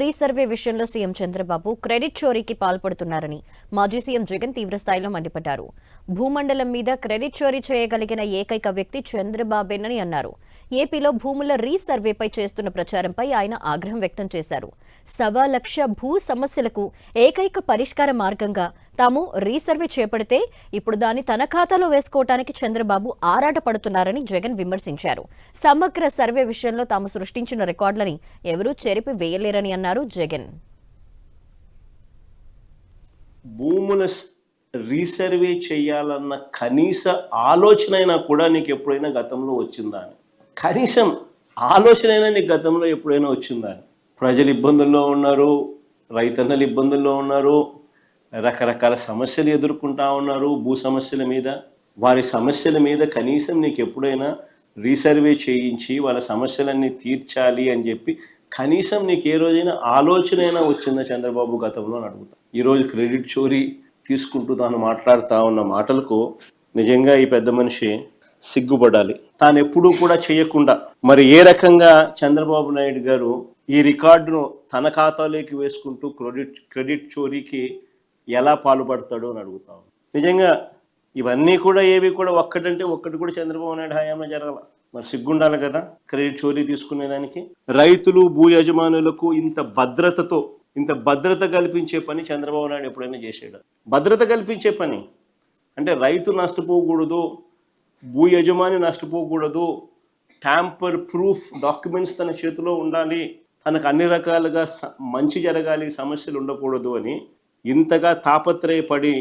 Resurvey విషయంలో CM Chandrababu credit చోరీకి పాల్పడుతున్నారని మాజీ సీఎం జగన్ తీవ్రస్థాయిలో మండిపడ్డారు. భూమండలం మీద క్రెడిట్ చోరీ చేయగలిగిన ఏకైక వ్యక్తి చంద్రబాబేనని అన్నారు. ఏపీలో భూముల రీసర్వేపై చేస్తున్న ప్రచారంపై ఆయన ఆగ్రహం వ్యక్తం చేశారు. 1,00,000 భూ సమస్యలకు ఏకైక పరిష్కార మార్గంగా తాము రీసర్వే చేపడితే ఇప్పుడు దాన్ని తన ఖాతాలో వేసుకోవడానికి చంద్రబాబు ఆరాటపడుతున్నారని జగన్ విమర్శించారు. సమగ్ర సర్వే విషయంలో తాము సృష్టించిన రికార్డులని ఎవరూ చెరిపి వేయలేరని అన్నారు జగన్. భూముల రీసర్వే చేయాలన్న కనీస ఆలోచన అయినా కూడా నీకు ఎప్పుడైనా గతంలో వచ్చిందా అని, కనీసం ఆలోచన అయినా నీకు గతంలో ఎప్పుడైనా వచ్చిందా అని. ప్రజలు ఇబ్బందుల్లో ఉన్నారు, రైతన్నలు ఇబ్బందుల్లో ఉన్నారు, రకరకాల సమస్యలు ఎదుర్కొంటా ఉన్నారు. భూ సమస్యల మీద, వారి సమస్యల మీద కనీసం నీకు ఎప్పుడైనా రీసర్వే చేయించి వాళ్ళ సమస్యలన్నీ తీర్చాలి అని చెప్పి కనీసం నీకు ఏ రోజైనా ఆలోచన అయినా వచ్చిందా చంద్రబాబు గతంలో అని అడుగుతా. ఈరోజు క్రెడిట్ చోరీ తీసుకుంటూ తాను మాట్లాడుతూ ఉన్న మాటలకు నిజంగా ఈ పెద్ద మనిషి సిగ్గుపడాలి. తాను ఎప్పుడూ కూడా చేయకుండా మరి ఏ రకంగా చంద్రబాబు నాయుడు గారు ఈ రికార్డును తన ఖాతాలోకి వేసుకుంటూ క్రెడిట్ చోరీకి ఎలా పాల్పడతాడో అని అడుగుతాం. నిజంగా ఇవన్నీ కూడా ఏవి కూడా ఒక్కటంటే ఒక్కటి కూడా చంద్రబాబు నాయుడు హయాంలో జరగాల. మరి సిగ్గుండాలి కదా క్రెడిట్ చోరీ తీసుకునేదానికి. రైతులు, భూ యజమానులకు ఇంత భద్రత కల్పించే పని చంద్రబాబు నాయుడు ఎప్పుడైనా చేసాడు? భద్రత కల్పించే పని అంటే రైతు నష్టపోకూడదు, భూ యజమాని నష్టపోకూడదు, ట్యాంపర్ ప్రూఫ్ డాక్యుమెంట్స్ తన చేతిలో ఉండాలి, తనకు అన్ని రకాలుగా మంచి జరగాలి, సమస్యలు ఉండకూడదు అని ఇంతగా తాపత్రయపడి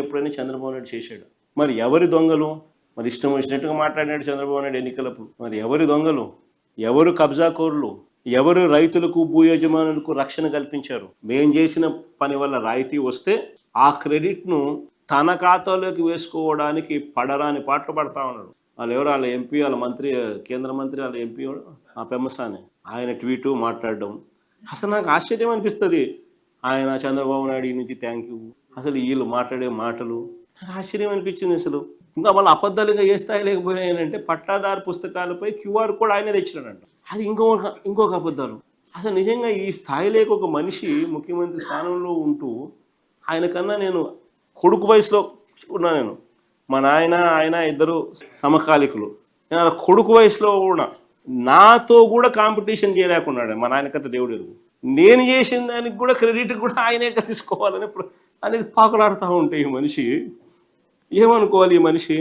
ఎప్పుడైనా చంద్రబాబు నాయుడు చేశాడు. మరి ఎవరి దొంగలు? మరి ఇష్టం వచ్చినట్టుగా మాట్లాడినాడు చంద్రబాబు నాయుడు ఎన్నికలప్పుడు. మరి ఎవరి దొంగలు? ఎవరు కబ్జాకోరులు? ఎవరు రైతులకు, భూ యజమానులకు రక్షణ కల్పించారు? మేం చేసిన పని వల్ల రాయితీ వస్తే ఆ క్రెడిట్ను తన ఖాతాలోకి వేసుకోవడానికి పడరాని పాటలు పడతా ఉన్నాడు. వాళ్ళు ఎవరు? వాళ్ళ ఎంపీ, వాళ్ళ మంత్రి, కేంద్ర మంత్రి, వాళ్ళ ఎంపీ ఆ పెమ్మసాని ఆయన ట్వీటు మాట్లాడడం అసలు నాకు ఆశ్చర్యం అనిపిస్తుంది. ఆయన చంద్రబాబు నాయుడు నుంచి థ్యాంక్ యూ, అసలు వీళ్ళు మాట్లాడే మాటలు నాకు ఆశ్చర్యం అనిపించింది. అసలు ఇంకా వాళ్ళు అబద్ధాలు ఇంకా ఏ స్థాయి లేకపోయాయంటే పట్టాదారు పుస్తకాలపై QR కోడ్ ఆయనే తెచ్చినాడంట. అది ఇంకొక అబద్ధాలు. అసలు నిజంగా ఈ స్థాయి లేక ఒక మనిషి ముఖ్యమంత్రి స్థానంలో ఉంటూ ఆయన కన్నా నేను కొడుకు వయసులో ఉన్నా. నేను మా ఆయన ఇద్దరు సమకాలికులు. నేను అలా కొడుకు వయసులో కూడా నాతో కూడా కాంపిటీషన్ చేయలేకున్నాడు. మా నాయన కథ దేవుడు ఎరుగు. నేను చేసిన దానికి కూడా క్రెడిట్ కూడా ఆయనే తీసుకోవాలని అనేది పాకులాడుతూ ఉంటే ఈ మనిషి ఏమనుకోవాలి? ఈ మనిషి